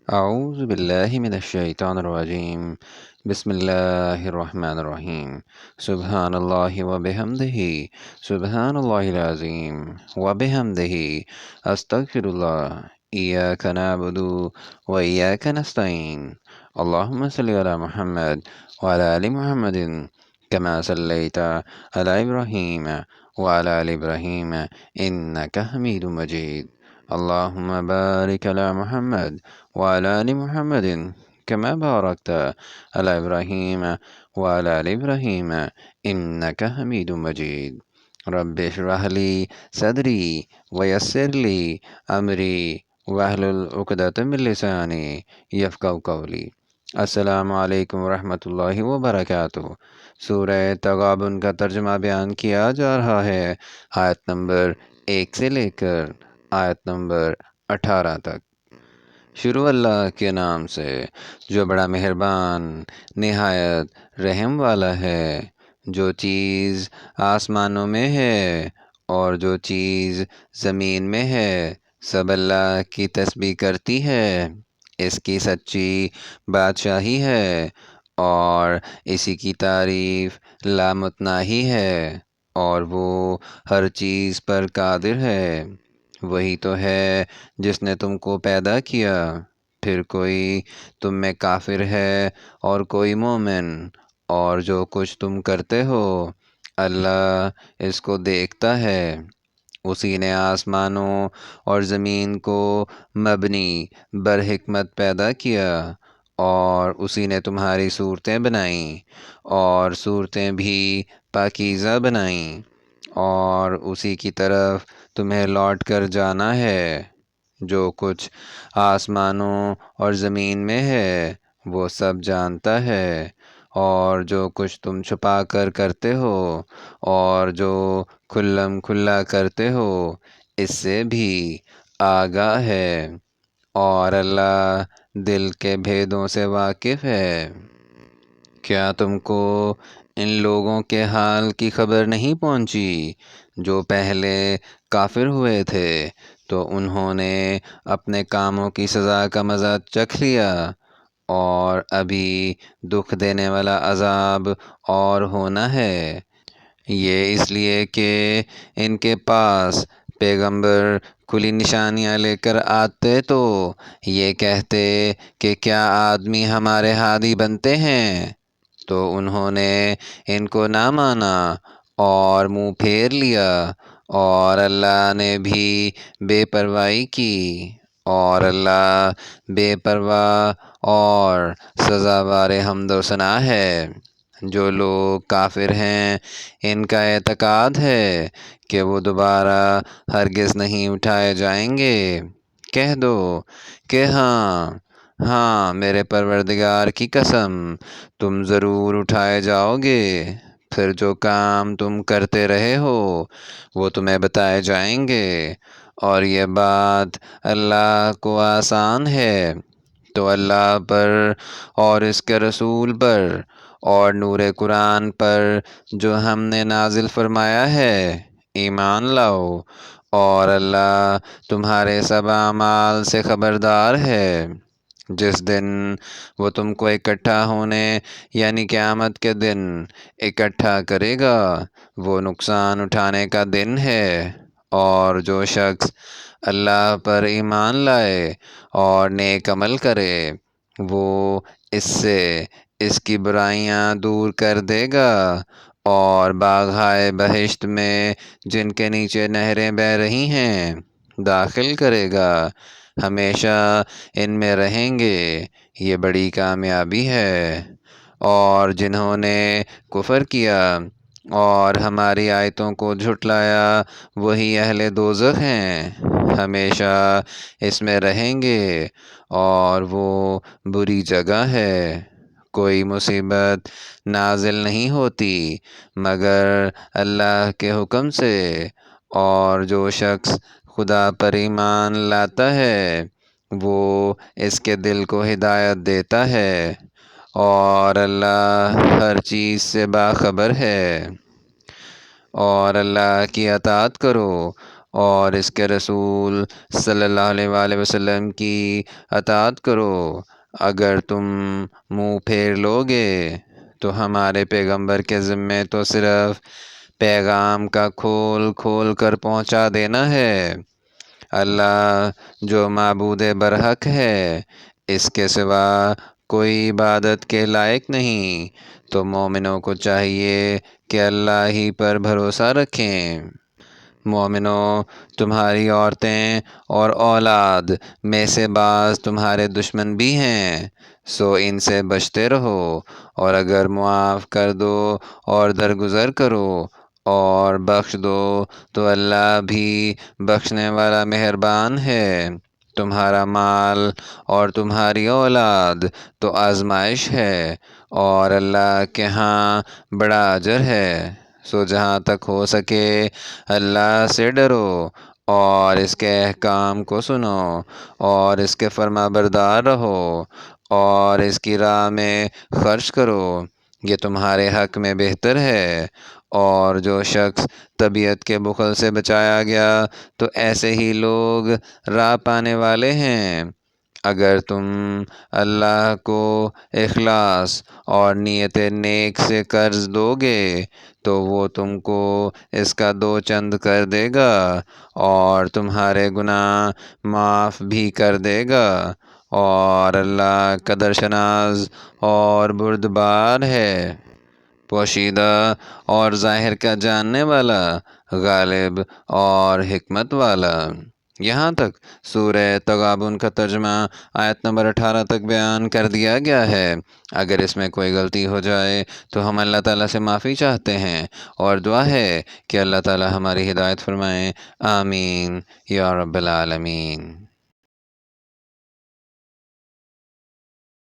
أعوذ بالله من الشيطان الرجيم. بسم الله الرحمن الرحيم. سبحان الله وبحمده. سبحان الله العظيم وبحمده. أستغفر الله. إياك نعبد وإياك نستعين. اللهم صل على محمد وعلى آل محمد كما صليت على إبراهيم وعلى آل إبراهيم إنك حميد مجيد. اللهم بارك على محمد وعلى آل محمد كما باركت على إبراهيم وعلى آل إبراهيم إنك حميد مجيد. رب اشرح لي صدري ويسر لي أمري واحلل عقدة من لساني يفقهوا قولي. السلام علیکم ورحمۃ اللہ وبرکاتہ۔ سورہ تغابن کا ترجمہ بیان کیا جا رہا ہے، آیت نمبر 1 سے لے کر آیت نمبر 18 تک۔ شروع اللہ کے نام سے جو بڑا مہربان نہایت رحم والا ہے۔ جو چیز آسمانوں میں ہے اور جو چیز زمین میں ہے، سب اللہ کی تسبیح کرتی ہے۔ اس کی سچی بادشاہی ہے اور اسی کی تعریف لامتناہی ہے، اور وہ ہر چیز پر قادر ہے۔ وہی تو ہے جس نے تم کو پیدا کیا، پھر کوئی تم میں کافر ہے اور کوئی مومن، اور جو کچھ تم کرتے ہو اللہ اس کو دیکھتا ہے۔ اسی نے آسمانوں اور زمین کو مبنی بر حکمت پیدا کیا، اور اسی نے تمہاری صورتیں بنائیں اور صورتیں بھی پاکیزہ بنائیں، اور اسی کی طرف تمہیں لوٹ کر جانا ہے۔ جو کچھ آسمانوں اور زمین میں ہے وہ سب جانتا ہے، اور جو کچھ تم چھپا کر کرتے ہو اور جو کھلم کھلا کرتے ہو اس سے بھی آگاہ ہے، اور اللہ دل کے بھیدوں سے واقف ہے۔ کیا تم کو ان لوگوں کے حال کی خبر نہیں پہنچی جو پہلے کافر ہوئے تھے؟ تو انہوں نے اپنے کاموں کی سزا کا مزہ چکھ لیا، اور ابھی دکھ دینے والا عذاب اور ہونا ہے۔ یہ اس لیے کہ ان کے پاس پیغمبر کھلی نشانیاں لے کر آتے تو یہ کہتے کہ کیا آدمی ہمارے ہادی بنتے ہیں؟ تو انہوں نے ان کو نہ مانا اور منہ پھیر لیا، اور اللہ نے بھی بے پرواہی کی، اور اللہ بے پرواہ اور سزاوار حمد و ثنا ہے۔ جو لوگ کافر ہیں ان کا اعتقاد ہے کہ وہ دوبارہ ہرگز نہیں اٹھائے جائیں گے۔ کہہ دو کہ ہاں ہاں، میرے پروردگار کی قسم، تم ضرور اٹھائے جاؤ گے۔ پھر جو کام تم کرتے رہے ہو وہ تمہیں بتائے جائیں گے، اور یہ بات اللہ کو آسان ہے۔ تو اللہ پر اور اس کے رسول پر اور نور قرآن پر جو ہم نے نازل فرمایا ہے ایمان لاؤ، اور اللہ تمہارے سب اعمال سے خبردار ہے۔ جس دن وہ تم کو اکٹھا ہونے یعنی قیامت کے دن اکٹھا کرے گا وہ نقصان اٹھانے کا دن ہے، اور جو شخص اللہ پر ایمان لائے اور نیک عمل کرے وہ اس سے اس کی برائیاں دور کر دے گا، اور باغہائے بہشت میں جن کے نیچے نہریں بہہ رہی ہیں داخل کرے گا، ہمیشہ ان میں رہیں گے۔ یہ بڑی کامیابی ہے۔ اور جنہوں نے کفر کیا اور ہماری آیتوں کو جھٹلایا وہی اہل دوزخ ہیں، ہمیشہ اس میں رہیں گے، اور وہ بری جگہ ہے۔ کوئی مصیبت نازل نہیں ہوتی مگر اللہ کے حکم سے، اور جو شخص خدا پر ایمان لاتا ہے وہ اس کے دل کو ہدایت دیتا ہے، اور اللہ ہر چیز سے باخبر ہے۔ اور اللہ کی اطاعت کرو اور اس کے رسول صلی اللہ علیہ وآلہ وسلم کی اطاعت کرو۔ اگر تم منہ پھیر لوگے تو ہمارے پیغمبر کے ذمے تو صرف پیغام کا کھول کھول کر پہنچا دینا ہے۔ اللہ جو معبود برحق ہے، اس کے سوا کوئی عبادت کے لائق نہیں، تو مومنوں کو چاہیے کہ اللہ ہی پر بھروسہ رکھیں۔ مومنوں، تمہاری عورتیں اور اولاد میں سے بعض تمہارے دشمن بھی ہیں، سو ان سے بچتے رہو، اور اگر معاف کر دو اور درگزر کرو اور بخش دو تو اللہ بھی بخشنے والا مہربان ہے۔ تمہارا مال اور تمہاری اولاد تو آزمائش ہے، اور اللہ کے ہاں بڑا اجر ہے، سو جہاں تک ہو سکے اللہ سے ڈرو اور اس کے احکام کو سنو اور اس کے فرما بردار رہو اور اس کی راہ میں خرچ کرو، یہ تمہارے حق میں بہتر ہے۔ اور جو شخص طبیعت کے بخل سے بچایا گیا تو ایسے ہی لوگ راہ پانے والے ہیں۔ اگر تم اللہ کو اخلاص اور نیت نیک سے قرض دو گے تو وہ تم کو اس کا 2 چند کر دے گا اور تمہارے گناہ معاف بھی کر دے گا، اور اللہ قدر شناس اور بردبار ہے، پوشیدہ اور ظاہر کا جاننے والا، غالب اور حکمت والا۔ یہاں تک سورہ تغابن کا ترجمہ آیت نمبر 18 تک بیان کر دیا گیا ہے۔ اگر اس میں کوئی غلطی ہو جائے تو ہم اللہ تعالیٰ سے معافی چاہتے ہیں، اور دعا ہے کہ اللہ تعالیٰ ہماری ہدایت فرمائیں۔ آمین یا رب العالمین۔